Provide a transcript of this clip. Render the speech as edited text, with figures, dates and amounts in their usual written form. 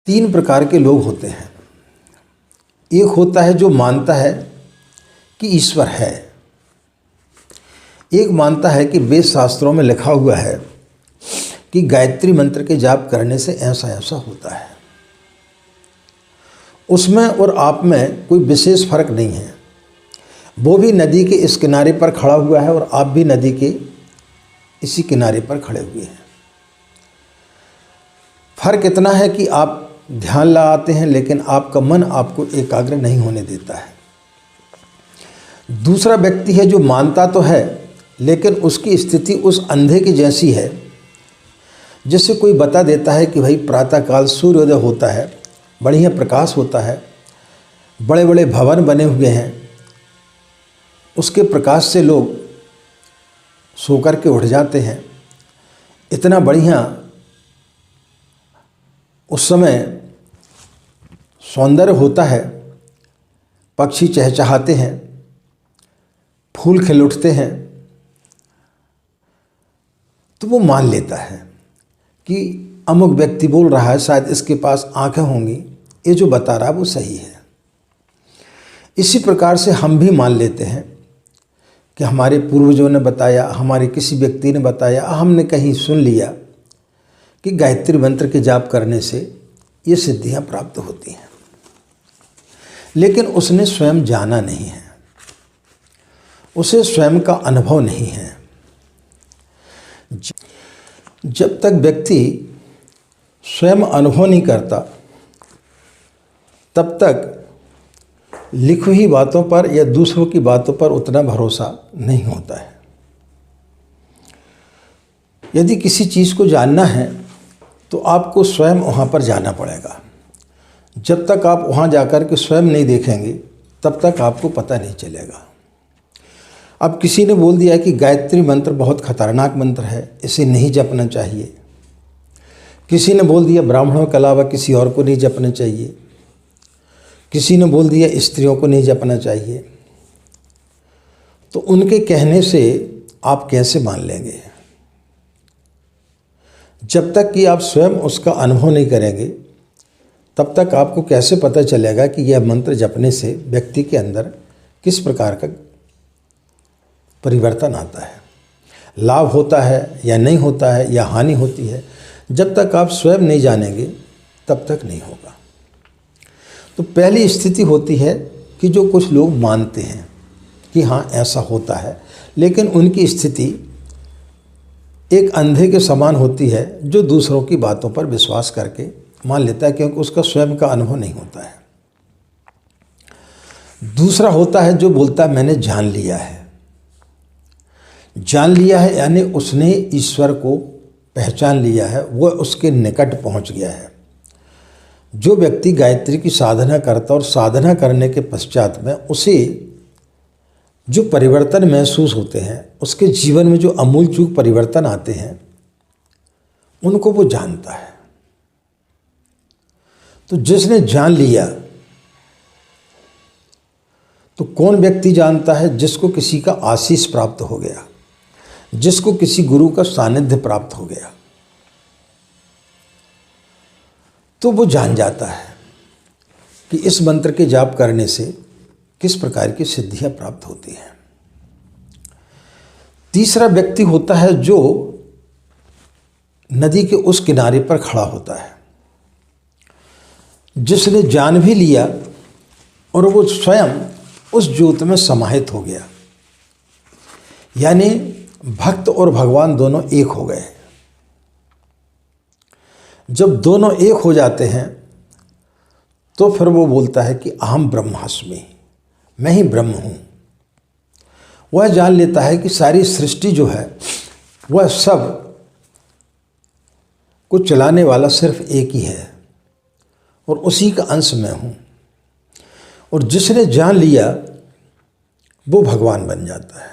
तीन प्रकार के लोग होते हैं। एक होता है जो मानता है कि ईश्वर है। एक मानता है कि वेद शास्त्रों में लिखा हुआ है कि गायत्री मंत्र के जाप करने से ऐसा ऐसा होता है। उसमें और आप में कोई विशेष फर्क नहीं है। वो भी नदी के इस किनारे पर खड़ा हुआ है और आप भी नदी के इसी किनारे पर खड़े हुए हैं। फर्क इतना है कि आप ध्यान लगाते हैं लेकिन आपका मन आपको एकाग्र नहीं होने देता है। दूसरा व्यक्ति है जो मानता तो है लेकिन उसकी स्थिति उस अंधे की जैसी है जिससे कोई बता देता है कि भाई प्रातःकाल सूर्योदय होता है, बढ़िया प्रकाश होता है, बड़े बड़े भवन बने हुए हैं, उसके प्रकाश से लोग सो कर के उठ जाते हैं। इतना बढ़िया उस समय सौंदर्य होता है, पक्षी चहचहाते हैं, फूल खिल उठते हैं, तो वो मान लेता है कि अमुक व्यक्ति बोल रहा है, शायद इसके पास आंखें होंगी, ये जो बता रहा है वो सही है। इसी प्रकार से हम भी मान लेते हैं कि हमारे पूर्वजों ने बताया, हमारे किसी व्यक्ति ने बताया, हमने कहीं सुन लिया कि गायत्री मंत्र के जाप करने से ये सिद्धियां प्राप्त होती हैं, लेकिन उसने स्वयं जाना नहीं है, उसे स्वयं का अनुभव नहीं है। जब तक व्यक्ति स्वयं अनुभव नहीं करता तब तक लिखी हुई बातों पर या दूसरों की बातों पर उतना भरोसा नहीं होता है। यदि किसी चीज़ को जानना है तो आपको स्वयं वहाँ पर जाना पड़ेगा। जब तक आप वहाँ जाकर के स्वयं नहीं देखेंगे तब तक आपको पता नहीं चलेगा। अब किसी ने बोल दिया कि गायत्री मंत्र बहुत खतरनाक मंत्र है, इसे नहीं जपना चाहिए। किसी ने बोल दिया ब्राह्मणों के अलावा किसी और को नहीं जपना चाहिए। किसी ने बोल दिया स्त्रियों को नहीं जपना चाहिए। तो उनके कहने से आप कैसे मान लेंगे? जब तक कि आप स्वयं उसका अनुभव नहीं करेंगे तब तक आपको कैसे पता चलेगा कि यह मंत्र जपने से व्यक्ति के अंदर किस प्रकार का परिवर्तन आता है, लाभ होता है या नहीं होता है, या हानि होती है। जब तक आप स्वयं नहीं जानेंगे तब तक नहीं होगा। तो पहली स्थिति होती है कि जो कुछ लोग मानते हैं कि हाँ ऐसा होता है, लेकिन उनकी स्थिति एक अंधे के समान होती है जो दूसरों की बातों पर विश्वास करके मान लेता है क्योंकि उसका स्वयं का अनुभव नहीं होता है। दूसरा होता है जो बोलता है मैंने जान लिया है। जान लिया है यानी उसने ईश्वर को पहचान लिया है, वह उसके निकट पहुंच गया है। जो व्यक्ति गायत्री की साधना करता और साधना करने के पश्चात में उसे जो परिवर्तन महसूस होते हैं, उसके जीवन में जो अमूलचूल परिवर्तन आते हैं, उनको वो जानता है। तो जिसने जान लिया, तो कौन व्यक्ति जानता है? जिसको किसी का आशीष प्राप्त हो गया, जिसको किसी गुरु का सानिध्य प्राप्त हो गया, तो वो जान जाता है कि इस मंत्र के जाप करने से किस प्रकार की सिद्धियां प्राप्त होती हैं। तीसरा व्यक्ति होता है जो नदी के उस किनारे पर खड़ा होता है, जिसने जान भी लिया और वो स्वयं उस ज्योत में समाहित हो गया, यानी भक्त और भगवान दोनों एक हो गए। जब दोनों एक हो जाते हैं तो फिर वो बोलता है कि अहम ब्रह्मास्मि, मैं ही ब्रह्म हूँ। वह जान लेता है कि सारी सृष्टि जो है वह सब को चलाने वाला सिर्फ एक ही है और उसी का अंश मैं हूँ। और जिसने जान लिया वो भगवान बन जाता है।